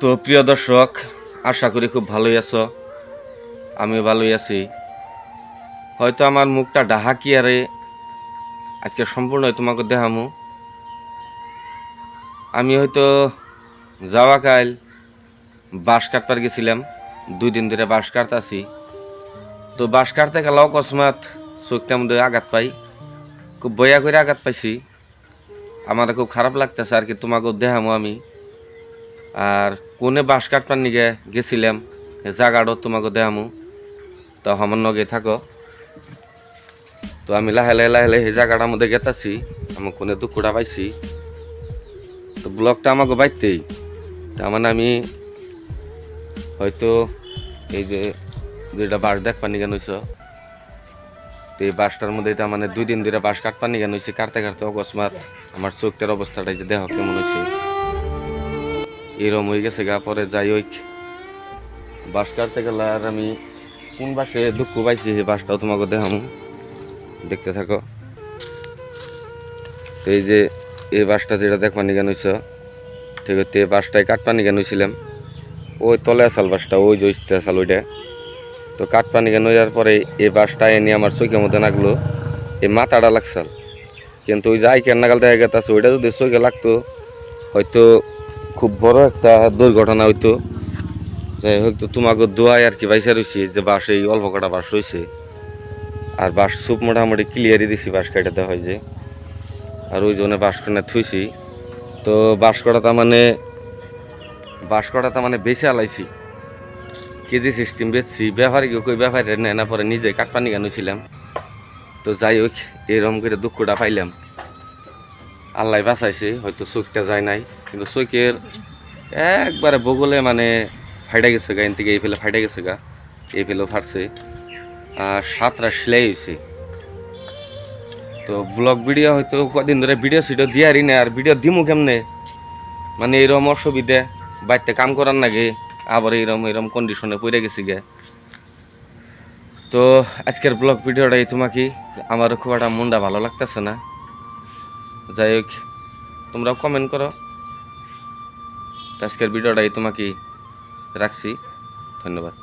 তো প্রিয় দর্শক, আশা করি খুব ভালোই আছো। আমি ভালোই আছি। হয়তো আমার মুখটা ডাহাকি আরে আজকে সম্পূর্ণ তোমাকে দেখামু। আমি হয়তো যাওয়া কাল বাঁশ কাটবার গেছিলাম, 2 দিন ধরে বাঁশ কাটতাছি। তো বাঁশ কাটতে গেলে অকস্মাৎ চোখটার মধ্যে আঘাত পাই, খুব বয়া করে আঘাত পাইছি। আমার খুব খারাপ লাগতেছে আর কি, তোমাকেও দেখামো আমি। আর কোনে বাঁশ কাটবার নিগে গেছিলাম জায়গাটাও তোমাকে দেখামু, তো আমার নগে থাকো। তো আমি লাহে লাহে এই জায়গাটার মধ্যে গেতাছি, আমার কোনে দুঃখটা পাইছি। তো ব্লগটা আমাকে বাইতেই তার মানে আমি হয়তো এই যে দুইটা বাঁশ দেখবার নিগে নইছ, তো এই বাঁশটার মধ্যে তার মানে 2 দিন ধরে বাঁশ কাটবার নিগে নইছে। কাটতে কাটতে অকস্মাৎ আমার চোখটার অবস্থাটা যে দেহ কেমন হয়েছে, এরম হয়ে গেছে গা। পরে যাই হোক, বাঁশ কাটতে গেলে আর আমি কোন বাসে দুঃখ পাইছি সেই বাসটাও তোমাকে দেখামু, দেখতে থাকো। তো এই যে এই বাসটা যেটা দেখবার নিগে নইছ, ঠিক আছে, এই বাসটাই কাটবার নিগে নইছিলাম। ওই তলে আসাল বাসটা, ওই যে ইস্তে আসাল ওইটা। তো কাটবার নিগে নইয়ার পরে এই বাসটা এনে আমার চোখের মধ্যে লাগলো, এই মাথাটা লাগছাল। কিন্তু ওই যে আইকের নাগাল দেখা গেছে, ওইটা যদি চোখে লাগতো হয়তো খুব বড় একটা দুর্ঘটনা হইতো। যাই হোক, তো তোমাকে দোয়াই আর কি বাইসা রয়েছি যে বাস এই অল্প কটা বাস রয়েছে। আর বাস সুপ মোটামুটি ক্লিয়ারই দিছি, বাস কাটাতে হয় যে। আর ওই জন্য বাস কাটা থুইছি। তো বাস কটা বেছে আলাইছি, কেজি সিস্টেম বেচছি। ব্যাপারী কই ব্যাপারী নেয় না, পরে নিজে কাটপানি গানুছিলাম। তো যাই হোক, এরকম করে দুঃখটা পাইলাম। আল্লাহ বাঁচাইছে, হয়তো চোখটা যায় নাই, কিন্তু চোখের একবারে বগলে মানে ফাইটা গেছে গা। এন থেকে এই ফেলে ফাইটা গেছে গা, এই ফেলেও ফাটছে। আর 7টা সেলাই হয়েছে। তো ব্লগ ভিডিও হয়তো কদিন ধরে ভিডিও সিডিও দিয়ারই না, আর ভিডিও দিমু কেমনে, মানে এরকম অসুবিধা। বাড়িতে কাম করার নাগে আবার এরকম কন্ডিশনে পড়ে গেছি গে। তো আজকের ব্লগ ভিডিওটাই তোমাকে, আমারও খুব একটা মনটা ভালো লাগতেছে না। যাই হোক, তোমরাও কমেন্ট করো। আজকের ভিডিওটাই তোমাকে রাখছি, ধন্যবাদ।